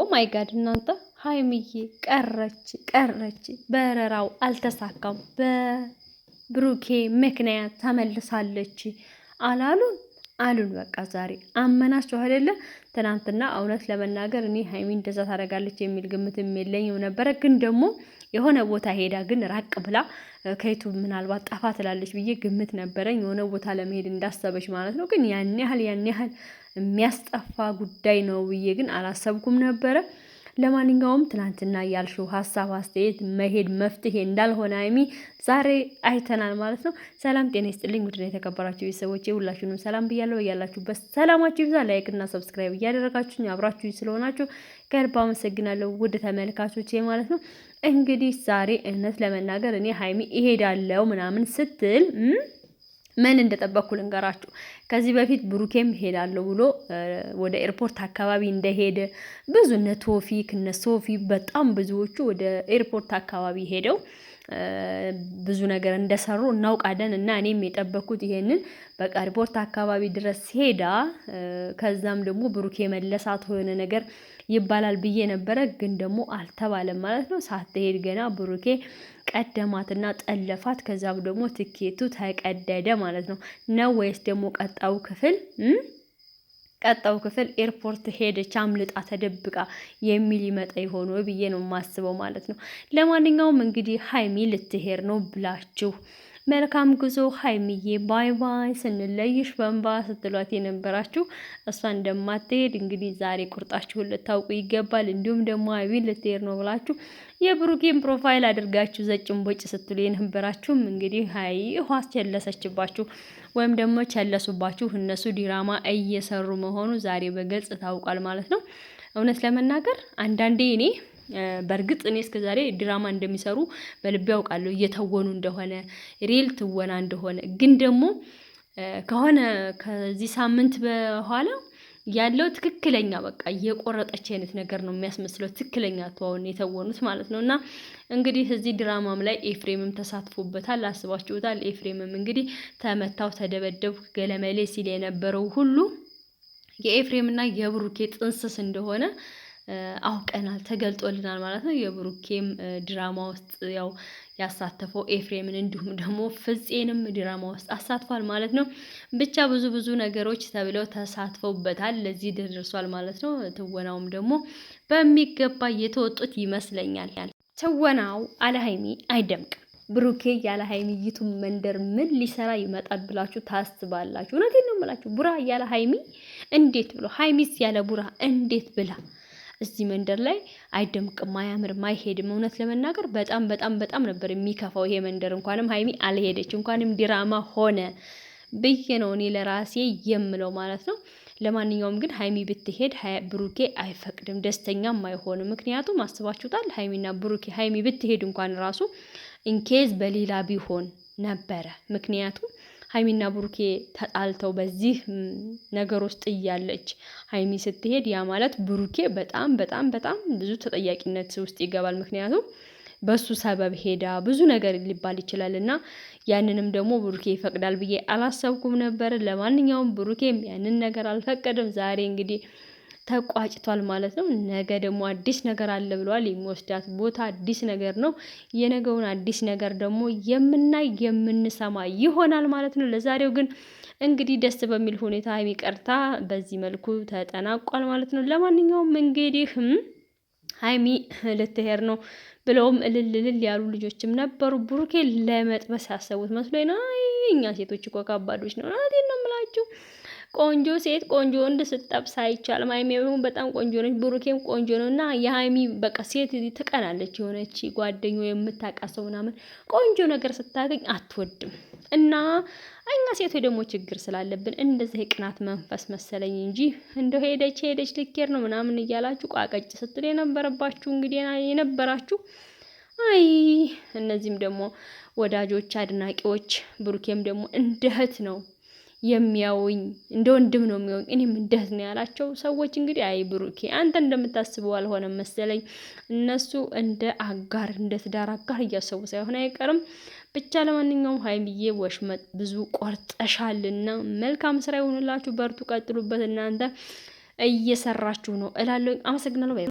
ማይ ጋድ እናንተ ሀይሚዬ ቀረች በረራው አልተሳካም። በብሩኬ ምክንያት ተመልሳለች አሉን በቃ ዛሬ አመናችሁ አይደለ? ትናንትና እውነት ለመናገር እኔ ሀይሚ እንደዛ ታደርጋለች የሚል ግምትም የለኝም ነበረ። ግን ደግሞ የሆነ ቦታ ሄዳ ግን ራቅ ብላ ከዩቱብ ምናልባት ጠፋ ትላለች ብዬ ግምት ነበረኝ፣ የሆነ ቦታ ለመሄድ እንዳሰበች ማለት ነው። ግን ያን ያህል የሚያስጠፋ ጉዳይ ነው ብዬ ግን አላሰብኩም ነበረ። ለማንኛውም ትናንትና ያልሽው ሀሳብ አስተያየት መሄድ መፍትሄ እንዳልሆነ ሀይሚ ዛሬ አይተናል ማለት ነው። ሰላም ጤና ይስጥልኝ ውድና የተከበራችሁ ቤተሰቦቼ ሁላችሁንም ሰላም ብያለሁ። ያላችሁበት ሰላማችሁ ይብዛ። ላይክ እና ሰብስክራይብ እያደረጋችሁኝ አብራችሁኝ ስለሆናችሁ ከልብ አመሰግናለሁ ውድ ተመልካቾቼ ማለት ነው። እንግዲህ ዛሬ እውነት ለመናገር እኔ ሀይሚ እሄዳለሁ ምናምን ስትል ምን እንደጠበቅኩ ልንገራችሁ። ከዚህ በፊት ብሩኬም ሄዳለሁ ብሎ ወደ ኤርፖርት አካባቢ እንደሄደ ብዙ እነ ቶፊክ እነ ሶፊ በጣም ብዙዎቹ ወደ ኤርፖርት አካባቢ ሄደው ብዙ ነገር እንደሰሩ እናውቃለን። እና እኔም የጠበቅኩት ይሄንን በቃ ኤርፖርት አካባቢ ድረስ ሄዳ ከዛም ደግሞ ብሩኬ መለሳት ሆነ ነገር ይባላል ብዬ ነበረ። ግን ደግሞ አልተባለም ማለት ነው። ሳትሄድ ገና ብሩኬ ቀደማትና ጠለፋት። ከዛም ደግሞ ትኬቱ ተቀደደ ማለት ነው ወይስ ደግሞ ቀጣው ክፍል ኤርፖርት ሄደች አምልጣ ተደብቃ የሚል ይመጣ ይሆን ብዬ ነው የማስበው ማለት ነው። ለማንኛውም እንግዲህ ሀይሚ ልትሄድ ነው ብላችሁ መልካም ጉዞ ሀይሚዬ ባይ ባይ ስንለይሽ በእንባ ስትሏት የነበራችሁ እሷ እንደማትሄድ እንግዲህ ዛሬ ቁርጣችሁን ልታውቁ ይገባል። እንዲሁም ደግሞ ሀይሚ ልትሄድ ነው ብላችሁ የብሩኬን ፕሮፋይል አድርጋችሁ ዘጭን ቦጭ ስትሉ የነበራችሁም እንግዲህ ሀይ ውሃ ቸለሰችባችሁ ወይም ደግሞ ቸለሱባችሁ። እነሱ ዲራማ እየሰሩ መሆኑ ዛሬ በግልጽ ታውቋል ማለት ነው። እውነት ለመናገር አንዳንዴ እኔ በእርግጥ እኔ እስከዛሬ ድራማ እንደሚሰሩ በልቤ ያውቃለሁ፣ እየተወኑ እንደሆነ ሪል ትወና እንደሆነ። ግን ደግሞ ከዚህ ሳምንት በኋላ ያለው ትክክለኛ በቃ እየቆረጠች አይነት ነገር ነው የሚያስመስለው፣ ትክክለኛ ተዋውን የተወኑት ማለት ነው። እና እንግዲህ እዚህ ድራማም ላይ ኤፍሬምም ተሳትፎበታል። አስባችሁታል? ኤፍሬምም እንግዲህ ተመታው፣ ተደበደቡ፣ ገለመሌ ሲል የነበረው ሁሉ የኤፍሬምና የብሩኬ ጥንስስ እንደሆነ አውቀናል፣ ተገልጦልናል ማለት ነው። የብሩኬም ድራማ ውስጥ ያው ያሳተፈው ኤፍሬምን እንዲሁም ደግሞ ፍፄንም ድራማ ውስጥ አሳትፏል ማለት ነው። ብቻ ብዙ ነገሮች ተብለው ተሳትፈውበታል፣ ለዚህ ደርሷል ማለት ነው። ትወናውም ደግሞ በሚገባ የተወጡት ይመስለኛል። ትወናው አለ ሀይሚ አይደምቅም። ብሩኬ ያለ ሀይሚ ዩቱብ መንደር ምን ሊሰራ ይመጣል ብላችሁ ታስባላችሁ? እውነቴን ነው የምላችሁ። ቡራ ያለ ሀይሚ እንዴት ብሎ ሀይሚስ ያለ ቡራ እንዴት ብላ እዚህ መንደር ላይ አይደምቅም፣ አያምርም፣ አይሄድም። እውነት ለመናገር በጣም ነበር የሚከፋው ይሄ መንደር። እንኳንም ሀይሚ አልሄደች እንኳንም ድራማ ሆነ ብዬ ነው እኔ ለራሴ የምለው ማለት ነው። ለማንኛውም ግን ሀይሚ ብትሄድ ብሩኬ አይፈቅድም፣ ደስተኛም አይሆንም። ምክንያቱም አስባችሁታል? ሀይሚና ብሩኬ ሀይሚ ብትሄድ እንኳን ራሱ ኢንኬዝ በሌላ ቢሆን ነበረ። ምክንያቱም ሀይሚና ብሩኬ ተጣልተው በዚህ ነገር ውስጥ እያለች ሀይሚ ስትሄድ ያ ማለት ብሩኬ በጣም ብዙ ተጠያቂነት ውስጥ ይገባል። ምክንያቱም በሱ ሰበብ ሄዳ ብዙ ነገር ሊባል ይችላል እና ያንንም ደግሞ ብሩኬ ይፈቅዳል ብዬ አላሰብኩም ነበር። ለማንኛውም ብሩኬም ያንን ነገር አልፈቀደም። ዛሬ እንግዲህ ተቋጭቷል ማለት ነው። ነገ ደግሞ አዲስ ነገር አለ ብለዋል። የሚወስዳት ቦታ አዲስ ነገር ነው። የነገውን አዲስ ነገር ደግሞ የምንሰማ ይሆናል ማለት ነው። ለዛሬው ግን እንግዲህ ደስ በሚል ሁኔታ ሀይሚ ቀርታ በዚህ መልኩ ተጠናቋል ማለት ነው። ለማንኛውም እንግዲህ ሀይሚ ልትሄድ ነው ብለውም እልል ያሉ ልጆችም ነበሩ። ብሩኬ ለመጥበስ ያሰቡት መስሎኝ ነው። እኛ ሴቶች እኮ ከባዶች ነው። እውነቴን ነው የምላችሁ። ቆንጆ ሴት ቆንጆ ወንድ ስትጠብስ አይቻልም። ሀይሚም በጣም ቆንጆ ነች፣ ብሩኬም ቆንጆ ነው። እና የሀይሚ በቃ ሴት ትቀናለች። የሆነች ጓደኛው የምታውቃሰው ምናምን ቆንጆ ነገር ስታገኝ አትወድም። እና እኛ ሴቶች ደግሞ ችግር ስላለብን እንደዚህ የቅናት መንፈስ መሰለኝ እንጂ እንደው ሄደች ልኬር ነው ምናምን እያላችሁ ቋቀጭ ስትል የነበረባችሁ እንግዲህ የነበራችሁ እነዚህም ደግሞ ወዳጆች አድናቂዎች፣ ብሩኬም ደግሞ እንደ እህት ነው የሚያውኝ እንደ ወንድም ነው የሚያውኝ፣ እኔም እንደ እህት ነው ያላቸው ሰዎች እንግዲህ ብሩኬ አንተ እንደምታስበው አልሆነም መሰለኝ። እነሱ እንደ አጋር እንደ ትዳር አጋር እያሰቡ ሳይሆን አይቀርም። ብቻ ለማንኛውም ሀይሚዬ ወሽመጥ ብዙ ቆርጠሻልና መልካም ስራ ይሁንላችሁ፣ በርቱ፣ ቀጥሉበት። እናንተ እየሰራችሁ ነው እላለሁ። አመሰግናለሁ።